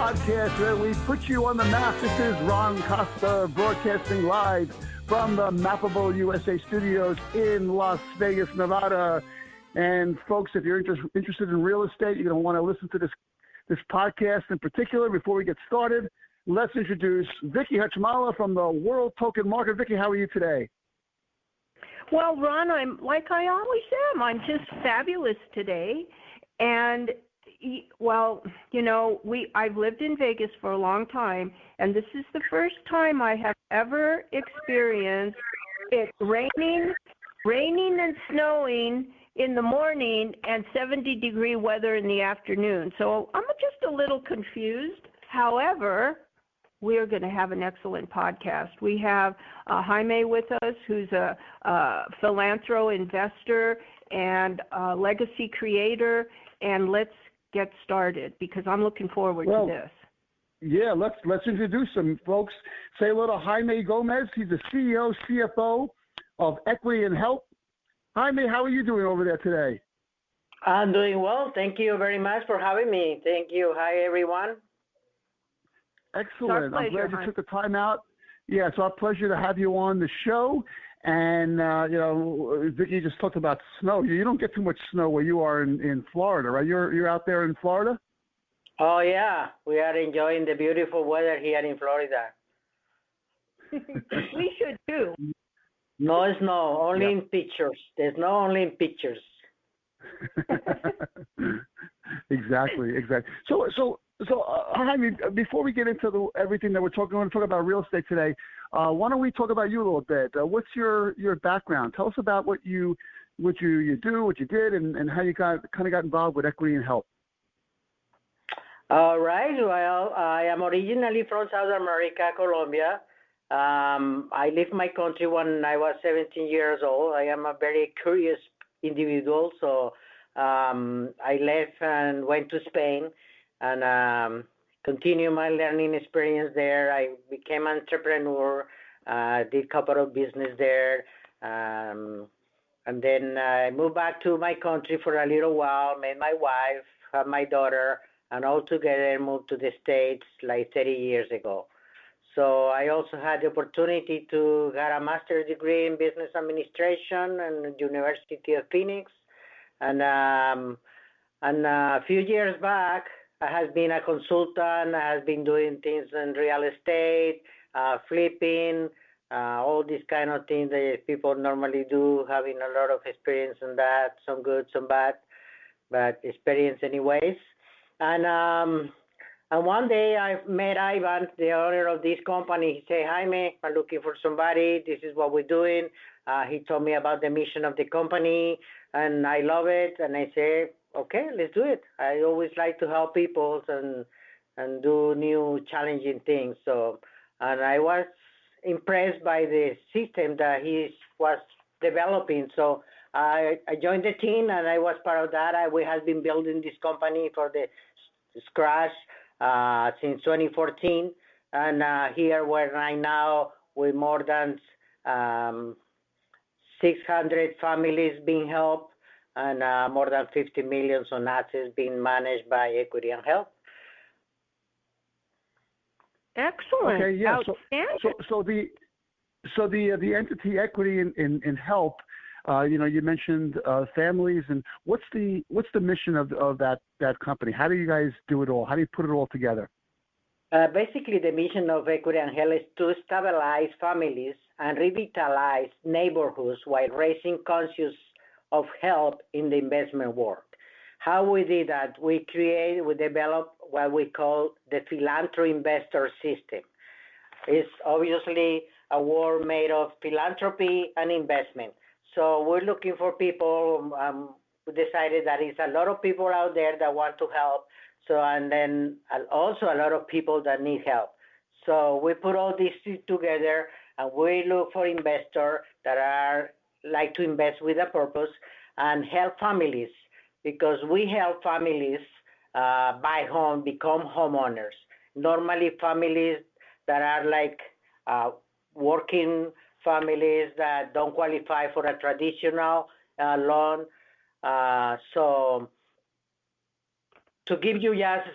podcast where we put you on the map. This is Ron Costa broadcasting live from the Mappable USA studios in Las Vegas, Nevada. And folks, if you're interested in real estate, you're going to want to listen to this podcast in particular. Before we get started, let's introduce Vicky Hachmala from the World Token Market. Vicky, how are you today? Well, Ron, I'm like I always am. I'm just fabulous today. And, well, you know, I've lived in Vegas for a long time, and this is the first time I have ever experienced it raining and snowing in the morning and 70-degree weather in the afternoon. So I'm just a little confused. However, we are going to have an excellent podcast. We have Jaime with us, who's a philanthro investor and a legacy creator, and let's get started because I'm looking forward to this. Yeah, let's introduce him, folks. Say hello to Jaime Gomez. He's the CEO, CFO of Equity and Help. Jaime, how are you doing over there today? I'm doing well. Thank you very much for having me. Thank you. Hi, everyone. Excellent. I'm glad you took the time out. Yeah, it's our pleasure to have you on the show. And, you know, Vicky just talked about snow. You don't get too much snow where you are in Florida, right? You're out there in Florida? Oh, yeah. We are enjoying the beautiful weather here in Florida. We should, too. No snow, only in pictures. There's no only in pictures. Exactly. So, Jaime, before we get into everything that we're want to talk about real estate today. Why don't we talk about you a little bit? What's your background? Tell us about what you do, what you did, and how you got involved with Equity and Help. All right. Well, I am originally from South America, Colombia. I left my country when I was 17 years old. I am a very curious individual, so I left and went to Spain and continued my learning experience there. I became an entrepreneur, did a couple of business there, and then I moved back to my country for a little while, met my wife, had my daughter, and all together moved to the States like 30 years ago. So I also had the opportunity to get a master's degree in business administration at the University of Phoenix. And a few years back, I have been a consultant. I have been doing things in real estate, flipping, all these kind of things that people normally do, having a lot of experience in that, some good, some bad, but experience anyways. And one day I met Ivan, the owner of this company. He said, Jaime, I'm looking for somebody. This is what we're doing. He told me about the mission of the company, and I love it. And I said, okay, let's do it. I always like to help people and do new challenging things. So, and I was impressed by the system that he was developing. So I joined the team, and I was part of that. We have been building this company for the scratch since 2014, and here we're right now with more than 600 families being helped and more than 50 million on assets being managed by Equity and Help. Excellent. Okay, yeah. Outstanding. So the entity Equity in Help. You mentioned families, and what's the mission of that company? How do you guys do it all? How do you put it all together? Basically, the mission of Equity and Help is to stabilize families and revitalize neighborhoods while raising conscious of help in the investment world. How we did that? We developed what we call the philanthropy investor system. It's obviously a word made of philanthropy and investment. So we're looking for people. We decided that it's a lot of people out there that want to help. So, and then also a lot of people that need help. So we put all these together, and we look for investors that like to invest with a purpose and help families, because we help families buy home, become homeowners. Normally families that are like working families that don't qualify for a traditional loan. So to give you just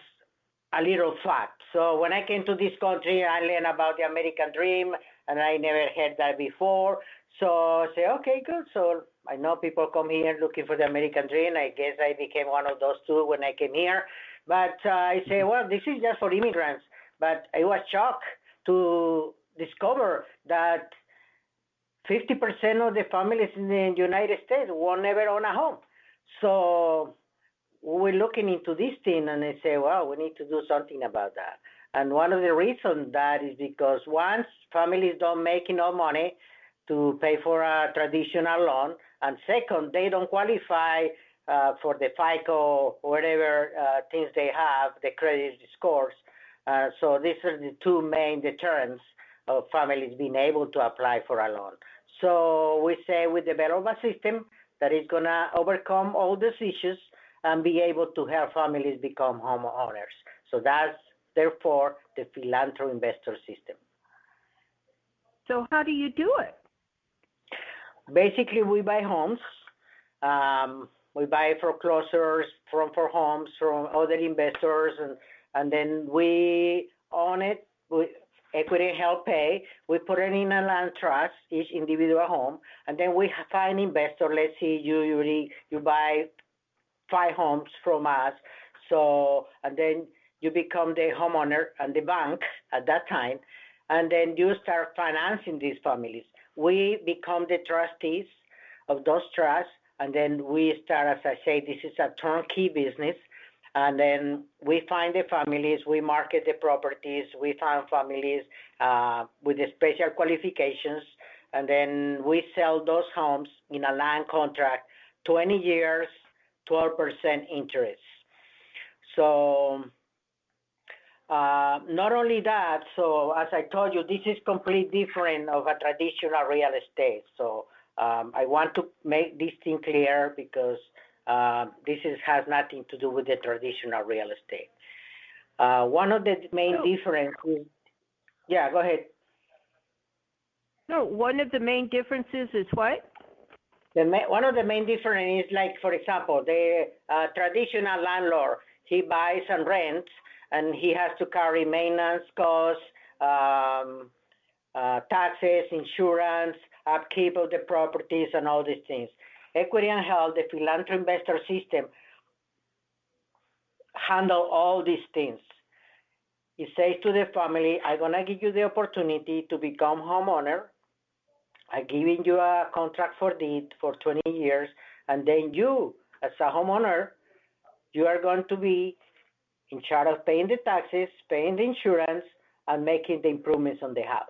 a little facts, So when I came to this country, I learned about the American dream, and I never heard that before. So I say, okay, good. So I know people come here looking for the American dream. I guess I became one of those two when I came here. But I say, well, this is just for immigrants. But I was shocked to discover that 50% of the families in the United States will never own a home. So we're looking into this thing, and I say, well, we need to do something about that. And one of the reasons that is because once families don't make enough money to pay for a traditional loan, and second, they don't qualify for the FICO, whatever things they have, the credit scores. So these are the two main deterrents of families being able to apply for a loan. So we say we develop a system that is going to overcome all these issues and be able to help families become homeowners. So that's, therefore, the philanthropy investor system. So how do you do it? Basically, we buy homes. We buy foreclosures for homes from other investors, and then we own it. Equity help pay. We put it in a land trust, each individual home, and then we find investor. Let's say you buy 5 homes from us, so and then you become the homeowner and the bank at that time, and then you start financing these families. We become the trustees of those trusts, and then we start, as I say, this is a turnkey business. And then we find the families, we market the properties, we find families with the special qualifications, and then we sell those homes in a land contract, 20 years, 12% interest. So not only that, so as I told you, this is completely different of a traditional real estate. So I want to make this thing clear because this has nothing to do with the traditional real estate. One of the main differences, yeah, go ahead. No, one of the main differences is what? One of the main differences is, like, for example, the traditional landlord, he buys and rents, and he has to carry maintenance costs, taxes, insurance, upkeep of the properties, and all these things. Equity and Health, the philanthropy investor system, handle all these things. It says to the family, I'm going to give you the opportunity to become homeowner. I'm giving you a contract for deed for 20 years, and then you, as a homeowner, you are going to be in charge of paying the taxes, paying the insurance, and making the improvements on the house.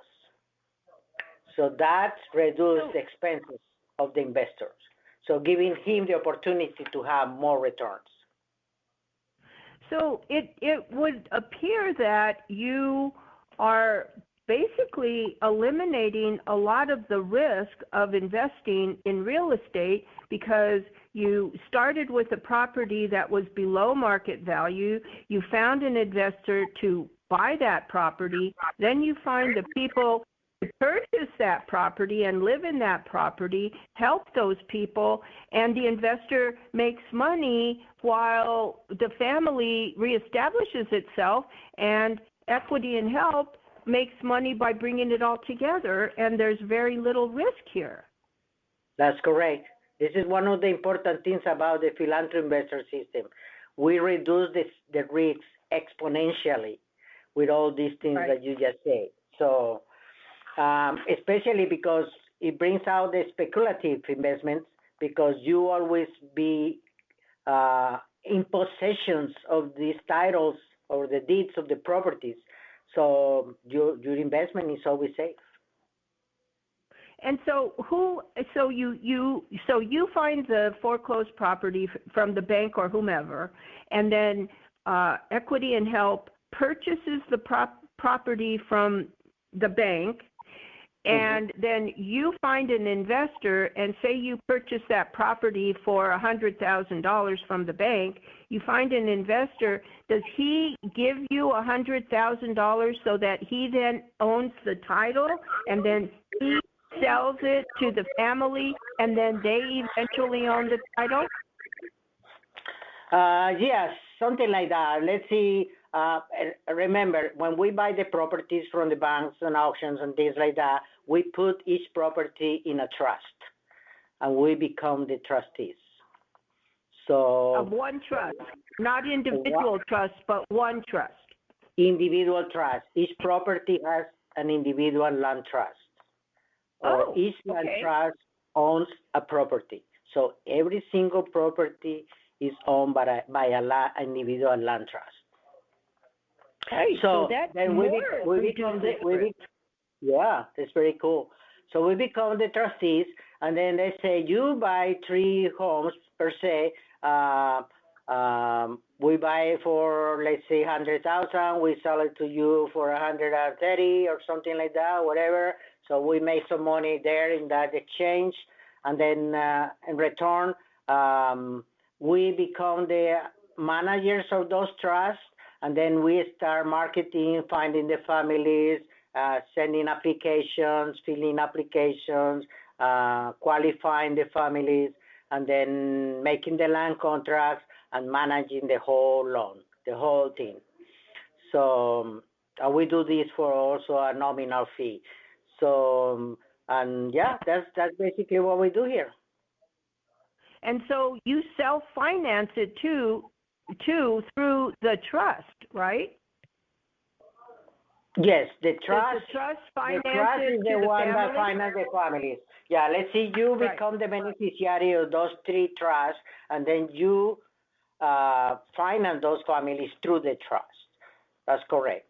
So that reduces the expenses of the investors. So giving him the opportunity to have more returns. So it would appear that you are basically eliminating a lot of the risk of investing in real estate because you started with a property that was below market value. You found an investor to buy that property. Then you find the people purchase that property and live in that property, help those people, and the investor makes money while the family reestablishes itself, and Equity and Help makes money by bringing it all together, and there's very little risk here. That's correct. This is one of the important things about the philanthropy investor system. We reduce the risks exponentially with all these things that you just said. So especially because it brings out the speculative investments, because you always be in possessions of these titles or the deeds of the properties. So your investment is always safe. And so you find the foreclosed property from the bank or whomever, and then Equity and Help purchases the property from the bank. And then you find an investor, and say you purchase that property for $100,000 from the bank. You find an investor. Does he give you $100,000 so that he then owns the title, and then he sells it to the family, and then they eventually own the title? Yes, something like that. Let's see. and remember, when we buy the properties from the banks and auctions and things like that, we put each property in a trust, and we become the trustees. So of one trust, not individual trust, but one trust. individual trust. Each property has an individual land trust, or each land trust owns a property. So every single property is owned by an individual land trust. Hey, so that's then more we become yeah, that's very cool. So we become the trustees, and then they say you buy 3 homes per se. We buy it for, let's say, 100,000. We sell it to you for 130 or something like that, whatever. So we make some money there in that exchange, and then in return, we become the managers of those trusts, and then we start marketing, finding the families, sending applications, filling applications, qualifying the families, and then making the land contracts and managing the whole loan, the whole thing. So we do this for also a nominal fee. So, and yeah, that's basically what we do here. And so you self-finance it too through the trust, right? Yes, the trust. Does the trust finance the trust it is to the one family? that finances the families. Yeah, let's see, you become the beneficiary of those 3 trusts, and then you finance those families through the trust. That's correct.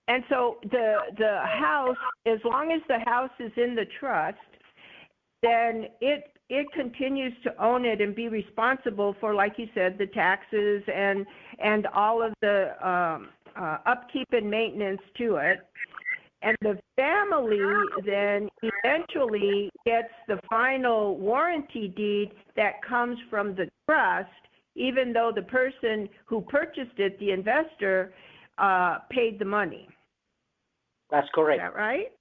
And so the house, as long as the house is in the trust, then it continues to own it and be responsible for, like you said, the taxes and all of the upkeep and maintenance to it. And the family then eventually gets the final warranty deed that comes from the trust, even though the person who purchased it, the investor, paid the money. That's correct. Is that right?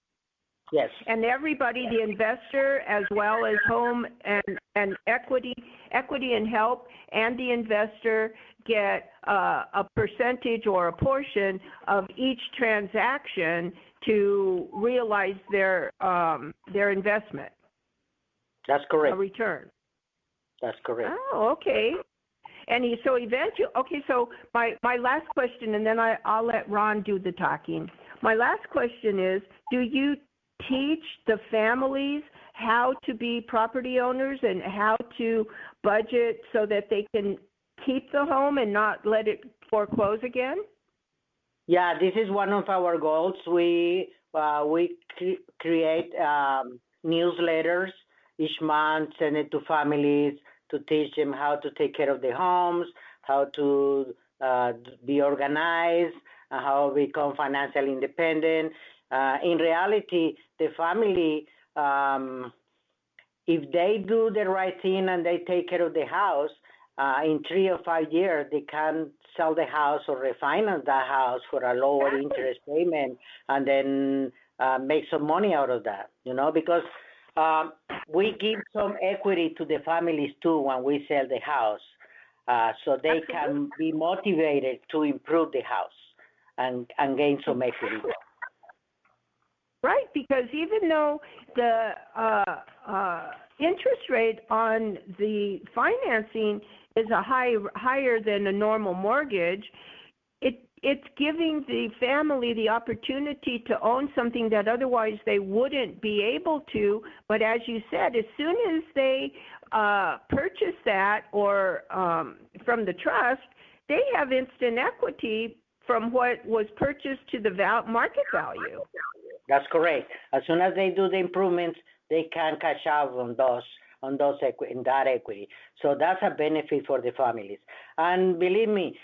Yes. And everybody, the investor as well as home and equity and help, and the investor get a percentage or a portion of each transaction to realize their investment. That's correct. A return. That's correct. Oh, okay. And so eventually, okay, so my last question, and then I'll let Ron do the talking. My last question is, do you teach the families how to be property owners and how to budget so that they can keep the home and not let it foreclose again? Yeah, this is one of our goals. We create newsletters each month, send it to families to teach them how to take care of their homes, how to be organized, how to become financially independent. In reality, the family, if they do the right thing and they take care of the house, in 3 or 5 years, they can sell the house or refinance that house for a lower interest payment, and then make some money out of that, because we give some equity to the families too when we sell the house, so they can be motivated to improve the house and gain some equity. Right, because even though the interest rate on the financing is higher than a normal mortgage, it's giving the family the opportunity to own something that otherwise they wouldn't be able to. But as you said, as soon as they purchase that or from the trust, they have instant equity from what was purchased to the market value. That's correct. As soon as they do the improvements, they can cash out on that equity. So that's a benefit for the families. And believe me,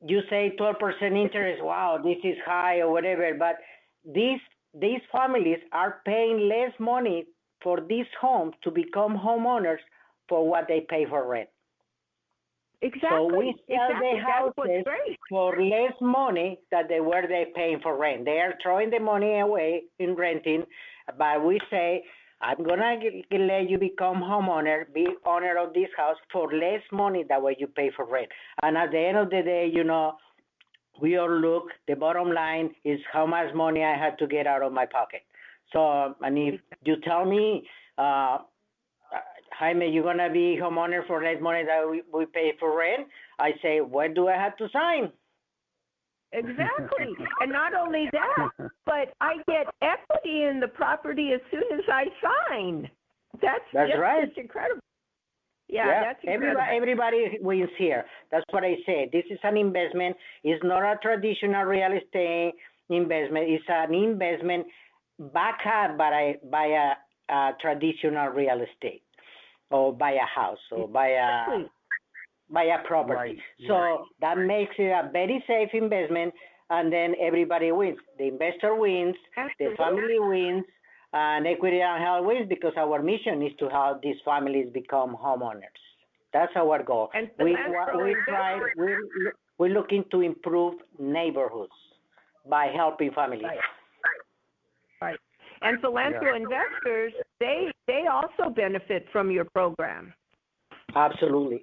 you say 12% interest. Wow, this is high or whatever. But these families are paying less money for this home to become homeowners for what they pay for rent. Exactly. So we sell the houses for less money than they paying for rent. They are throwing the money away in renting, but we say, I'm gonna let you become homeowner, be owner of this house for less money than what you pay for rent. And at the end of the day, we all look, the bottom line is how much money I had to get out of my pocket. So, and if you tell me, uh, Jaime, you're going to be homeowner for less money that we pay for rent, I say, what do I have to sign? Exactly. And not only that, but I get equity in the property as soon as I sign. That's right. Just incredible. Yeah, that's incredible. Everybody wins here. That's what I say. This is an investment. It's not a traditional real estate investment. It's an investment backed up by a traditional real estate, or by a house, or by a property. Right. So that makes it a very safe investment, and then everybody wins. The investor wins, Absolutely. the family wins, and Equity and Health wins, because our mission is to help these families become homeowners. That's our goal. And we're looking to improve neighborhoods by helping families. Right. And philanthro investors, they also benefit from your program. Absolutely.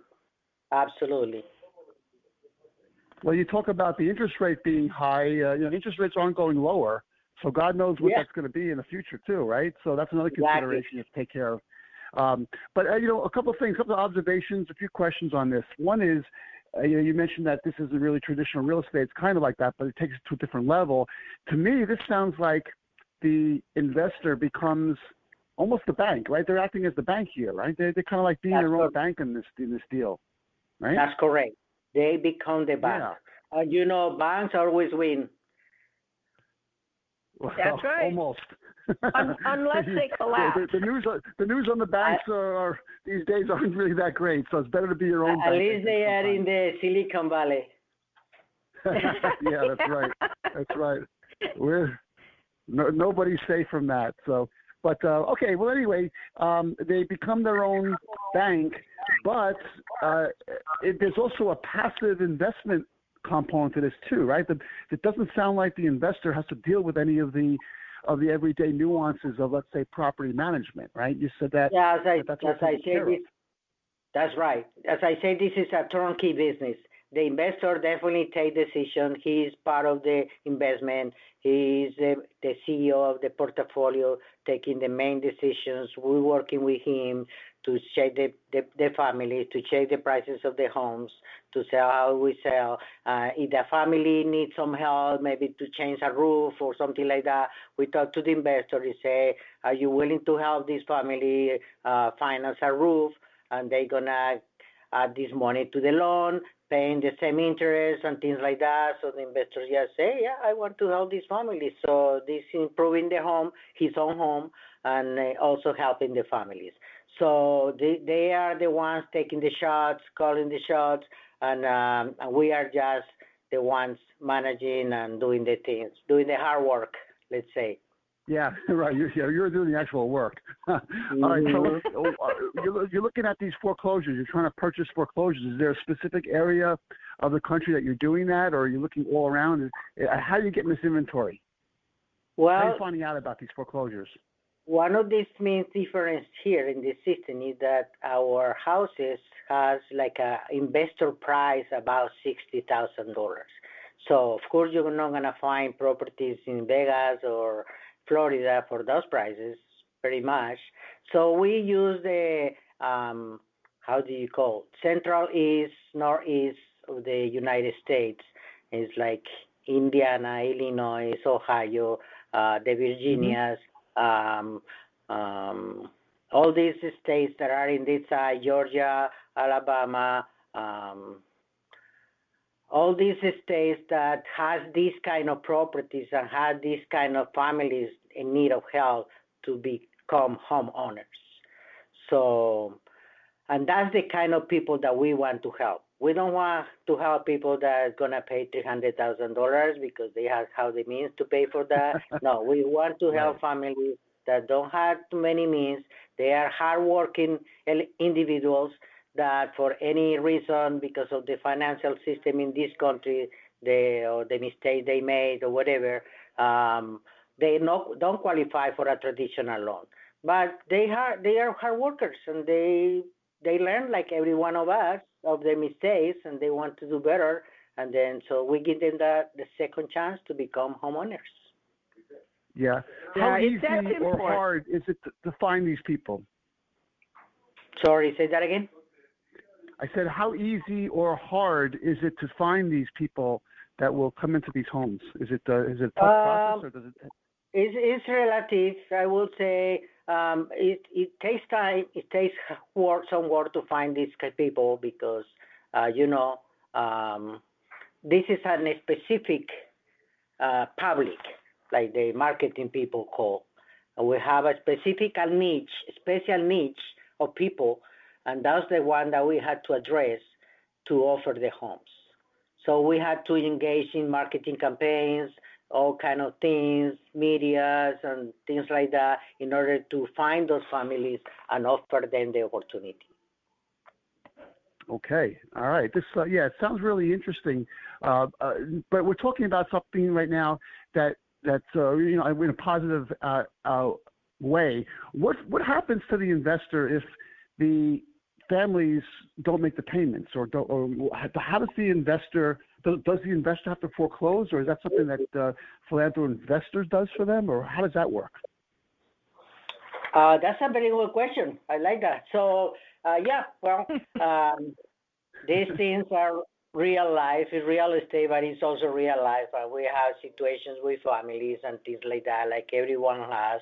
Well, you talk about the interest rate being high. Interest rates aren't going lower, so God knows what that's going to be in the future too, right? So that's another consideration you have to take care of. But a couple of things, a couple of observations, a few questions on this. One is, you mentioned that this isn't really traditional real estate. It's kind of like that, but it takes it to a different level. To me, this sounds like the investor becomes almost the bank, right? They're acting as the bank here, right? They're kind of like being their own bank in this deal, right? That's correct. They become the bank. Yeah. Banks always win. Well, that's right. Almost. Unless they collapse. The news on the banks are these days aren't really that great. So it's better to be your own bank. At least they are in the Silicon Valley. Yeah, that's right. That's right. Nobody's safe from that. So, but okay. Well, anyway, they become their own bank, but there's also a passive investment component to this too, right? It doesn't sound like the investor has to deal with any of the everyday nuances of, let's say, property management, right? You said that. Yeah, that's right. As I said, this is a turnkey business. The investor definitely takes decision. He's part of the investment. He's the CEO of the portfolio, taking the main decisions. We're working with him to check the family, to check the prices of the homes, to sell how we sell. If the family needs some help, maybe to change a roof or something like that, we talk to the investor and say, are you willing to help this family finance a roof? And they're going to add this money to the loan, paying the same interest and things like that. So the investors just say, yeah, I want to help this family. So this is improving the home, his own home, and also helping the families. So they are the ones taking the shots, calling the shots, and we are just the ones managing and doing the things, doing the hard work, let's say. Yeah, right. You're doing the actual work. All right. So you're looking at these foreclosures. You're trying to purchase foreclosures. Is there a specific area of the country that you're doing that, or are you looking all around? How are you getting this inventory? Well, how are you finding out about these foreclosures? One of the main difference here in the system is that our houses has like a investor price about $60,000. So of course you're not gonna find properties in Vegas or Florida for those prices, pretty much. So we use the Central East, Northeast of the United States. It's like Indiana, Illinois, Ohio, the Virginias, all these states that are in this side, Georgia, Alabama, all these states that has these kind of properties and have these kind of families in need of help to become homeowners. So, and that's the kind of people that we want to help. We don't want to help people that are going to pay $300,000 because they have the means to pay for that. No, we want to help families that don't have too many means. They are hardworking individuals that for any reason, because of the financial system in this country, or the mistake they made or whatever, they don't qualify for a traditional loan. But they are hard workers, and they learn like every one of us of their mistakes, and they want to do better, and then so we give them the second chance to become homeowners. Yeah. How easy or hard is it to find these people? Sorry, say that again. I said, how easy or hard is it to find these people that will come into these homes? Is it a tough process, or does it? It's relative. I would say it takes time. It takes some work to find these people because this is a specific public, like the marketing people call. We have a special niche of people, and that's the one that we had to address to offer the homes. So we had to engage in marketing campaigns, all kind of things, medias and things like that, in order to find those families and offer them the opportunity. Okay, all right. This, it sounds really interesting. But we're talking about something right now that's in a positive way. What happens to the investor if the families don't make the payments, or how does the investor? Does the investor have to foreclose, or is that something that Philanthropy Investors does for them, or how does that work? That's a very good question. I like that. So, these things are real life. It's real estate, but it's also real life. We have situations with families and things like that, like everyone has.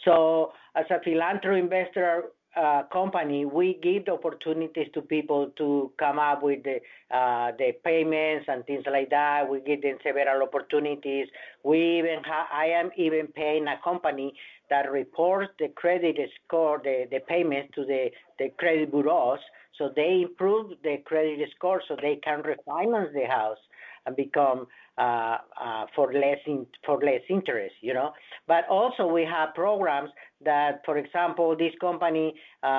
So, as a philanthropy investor company, we give the opportunities to people to come up with the payments and things like that. We give them several opportunities. I am even paying a company that reports the credit score, the payments to the credit bureaus, so they improve the credit score so they can refinance the house and become for less interest, But also we have programs that, for example, this company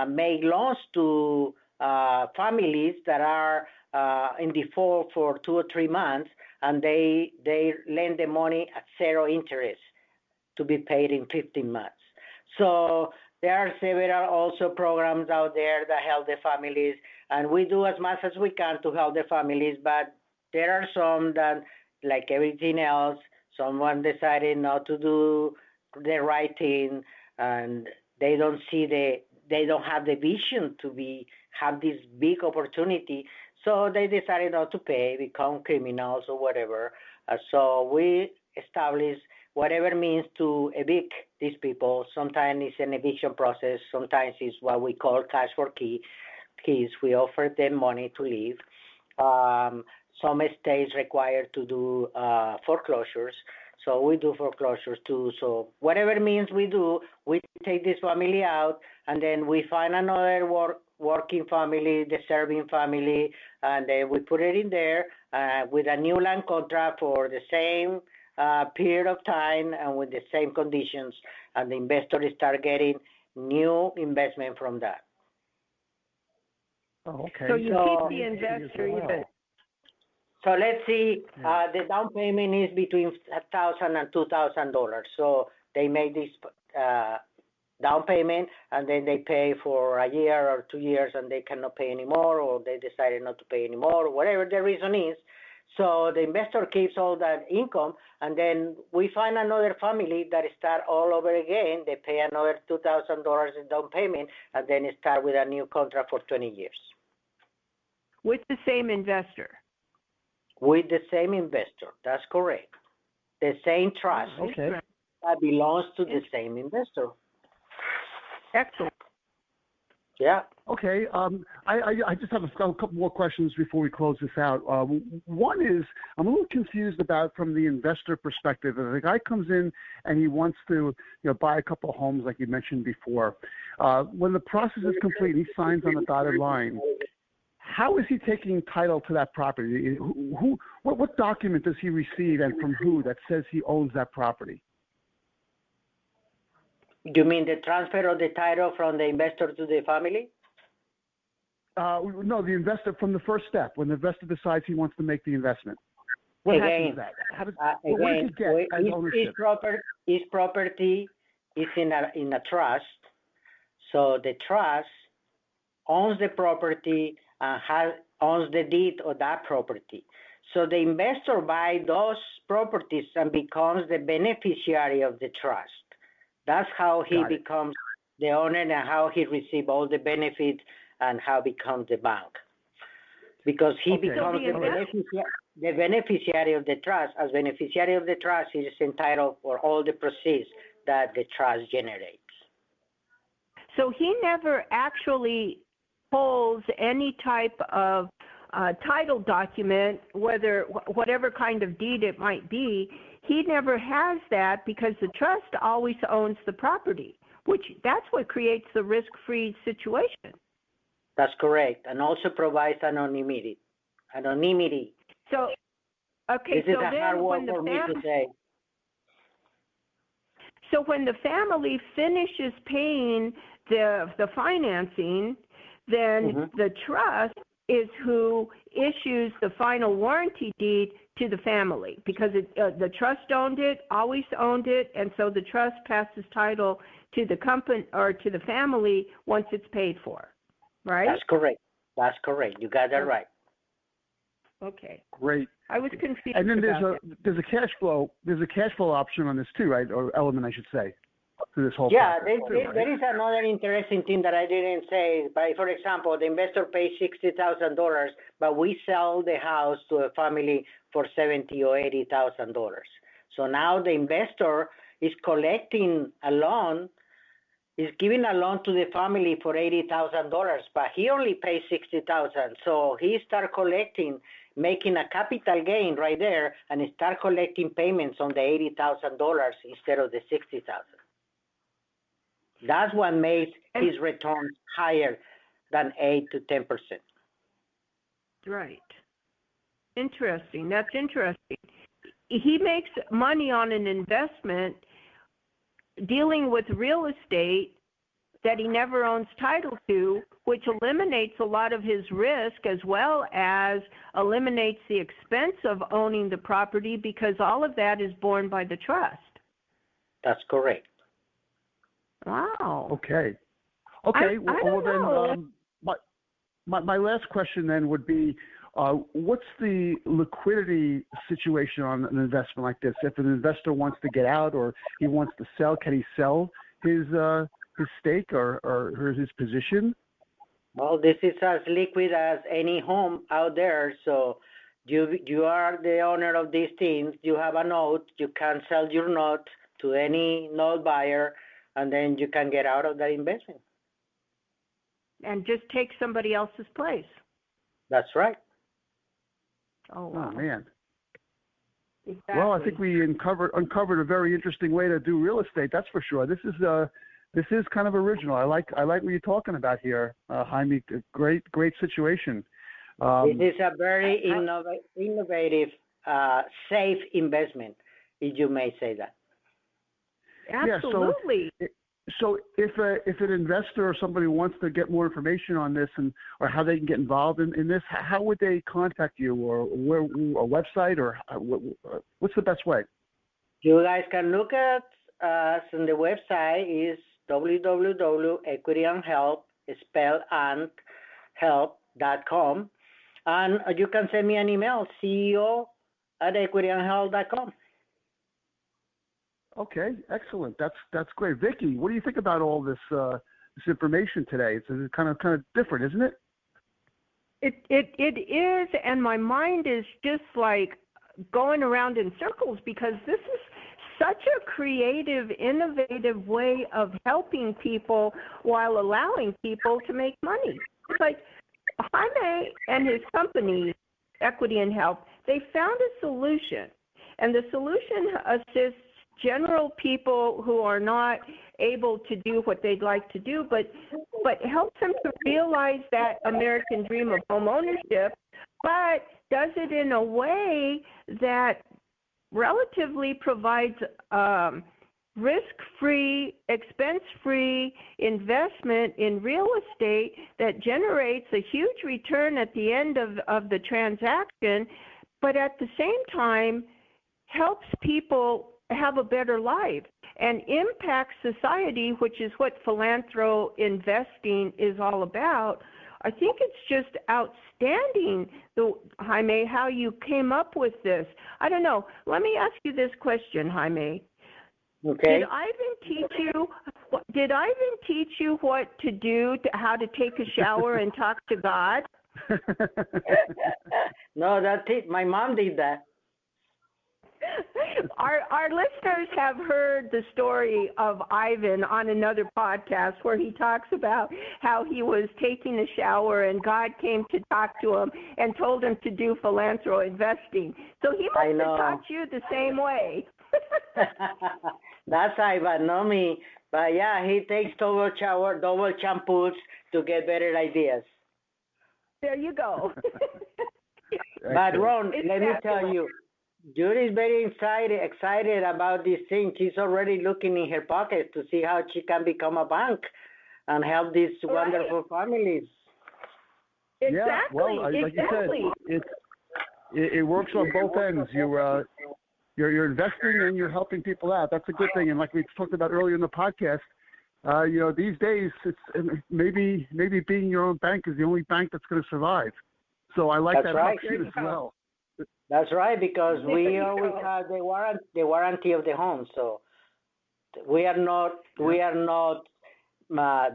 make loans to families that are in default for 2 or 3 months, and they lend the money at zero interest to be paid in 15 months. So there are several also programs out there that help the families, and we do as much as we can to help the families, but there are some that, like everything else, someone decided not to do the right thing, and they don't have the vision to have this big opportunity, so they decided not to pay, become criminals or whatever. So we establish whatever means to evict these people. Sometimes it's an eviction process. Sometimes it's what we call cash for keys. We offer them money to leave. Some states require to do foreclosures. So we do foreclosures too. So whatever means we do, we take this family out, and then we find another working family, deserving family, and then we put it in there with a new land contract for the same period of time and with the same conditions, and the investors start getting new investment from that. Oh, okay. So you keep the investor even. So let's see, the down payment is between $1,000 and $2,000. So they make this down payment, and then they pay for a year or 2 years, and they cannot pay anymore, or they decided not to pay anymore, or whatever the reason is. So the investor keeps all that income, and then we find another family that start all over again. They pay another $2,000 in down payment, and then start with a new contract for 20 years. With the same investor? With the same investor, that's correct. The same trust that belongs to the same investor. Excellent. Yeah. Okay. I just have a couple more questions before we close this out. One is, I'm a little confused about, from the investor perspective. If a guy comes in and he wants to, buy a couple of homes, like you mentioned before, when the process is complete and he signs on the dotted line, how is he taking title to that property? What document does he receive, and from who, that says he owns that property? You mean the transfer of the title from the investor to the family? No, the investor, from the first step, when the investor decides he wants to make the investment. What happens to that? What does he get as ownership? His property is in a trust, so the trust owns the property and owns the deed of that property. So the investor buys those properties and becomes the beneficiary of the trust. That's how he becomes the owner and how he receives all the benefits and how becomes the bank. Because he becomes the beneficiary of the trust. As beneficiary of the trust, he is entitled for all the proceeds that the trust generates. So he never actually holds any type of title document, whatever kind of deed it might be. He never has that because the trust always owns the property, that's what creates the risk-free situation. That's correct, and also provides anonymity. So, okay, this is a hard word for me to say. So when the family finishes paying the financing, then the trust is who issues the final warranty deed to the family because the trust owned it, always owned it, and so the trust passes title to the company or to the family once it's paid for, right? That's correct. You got that right. Okay. Great. I was confused. And then there's a cash flow option on this too, right? Or element, I should say, to this whole process. There is another interesting thing that I didn't say. But for example, the investor pays $60,000, but we sell the house to a family for $70,000 or $80,000. So now the investor is collecting a loan, is giving a loan to the family for $80,000, but he only pays $60,000. So he start collecting, making a capital gain right there, and start collecting payments on the $80,000 instead of the $60,000. That's what makes his returns higher than 8 to 10%. Right. Interesting. That's interesting. He makes money on an investment dealing with real estate that he never owns title to, which eliminates a lot of his risk as well as eliminates the expense of owning the property because all of that is borne by the trust. That's correct. Wow. Okay. My last question then would be, what's the liquidity situation on an investment like this? If an investor wants to get out or he wants to sell, can he sell his stake or his position? Well, this is as liquid as any home out there. So you are the owner of these things. You have a note. You can sell your note to any note buyer, and then you can get out of that investment. And just take somebody else's place. That's right. Oh, wow. Oh, man. Exactly. Well, I think we uncovered a very interesting way to do real estate. That's for sure. This is kind of original. I like what you're talking about here, Jaime. Great situation. This is a very innovative, safe investment, if you may say that. Absolutely. Yeah, so if an investor or somebody wants to get more information on this or how they can get involved in this, how would they contact you or where a website or what's the best way? You guys can look at us on the website is www.equityandhelp, spell and help.com, and you can send me an email, ceo@equityandhelp.com. Okay, excellent. That's great. Vicky, what do you think about all this information today? It's kind of different, isn't it? It is, and my mind is just like going around in circles because this is such a creative, innovative way of helping people while allowing people to make money. It's like Jaime and his company, Equity and Help, they found a solution, and the solution assists general people who are not able to do what they'd like to do, but helps them to realize that American dream of home ownership, but does it in a way that relatively provides risk-free, expense-free investment in real estate that generates a huge return at the end of the transaction, but at the same time helps people have a better life and impact society, which is what philanthro investing is all about, I think it's just outstanding, Jaime, how you came up with this. I don't know. Let me ask you this question, Jaime. Okay. Did Ivan teach you what to do, how to take a shower and talk to God? No, that's it. My mom did that. Our listeners have heard the story of Ivan on another podcast where he talks about how he was taking a shower and God came to talk to him and told him to do philanthro investing. So he must have taught you the same way. That's Ivan, not me. But yeah, he takes double shampoos to get better ideas. There you go. But Ron, let me tell you, Judy's very excited about this thing. She's already looking in her pocket to see how she can become a bank and help these wonderful families. Exactly. Yeah, well, like you said, it works on both ends. You're investing and you're helping people out. That's a good thing. And like we talked about earlier in the podcast, these days it's maybe being your own bank is the only bank that's going to survive. So I like that option as well. That's right, because we always have the warranty of the home. So we are not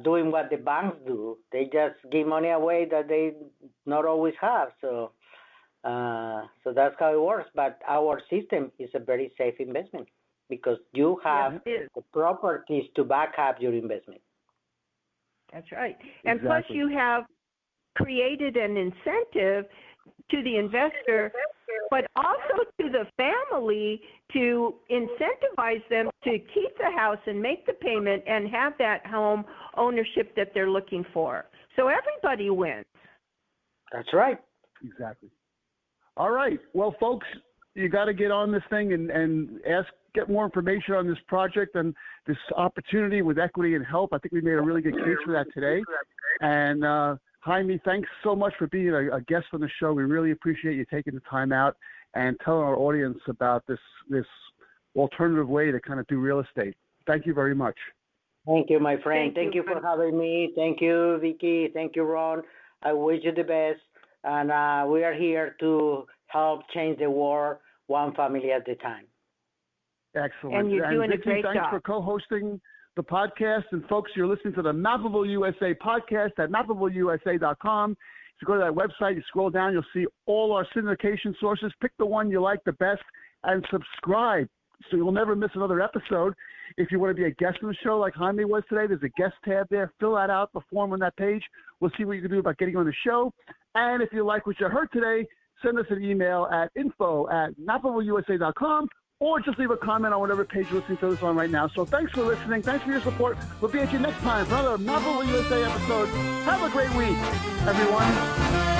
doing what the banks do. They just give money away that they not always have. So that's how it works. But our system is a very safe investment because you have the properties to back up your investment. That's right. And plus you have created an incentive to the investor, but also to the family to incentivize them to keep the house and make the payment and have that home ownership that they're looking for. So everybody wins. That's right. Exactly. All right. Well, folks, you got to get on this thing and get more information on this project and this opportunity with Equity and Help. I think we made a really good case for that today. And Jaime, thanks so much for being a guest on the show. We really appreciate you taking the time out and telling our audience about this alternative way to kind of do real estate. Thank you very much. Thank you, my friend. Thank you for having me. Thank you, Vicky. Thank you, Ron. I wish you the best. And we are here to help change the world one family at a time. Excellent. And you're doing Vicky, a great job. Thanks for co-hosting the podcast. And folks, you're listening to the Mappable USA podcast at mappableusa.com. If you go to that website, you scroll down, you'll see all our syndication sources. Pick the one you like the best and subscribe so you'll never miss another episode. If you want to be a guest on the show like Jaime was today, there's a guest tab there. Fill that out, the form on that page. We'll see what you can do about getting on the show. And if you like what you heard today, send us an email at info@mappableusa.com or just leave a comment on whatever page you're listening to this on right now. So thanks for listening. Thanks for your support. We'll be at you next time for another Mappable USA episode. Have a great week, everyone.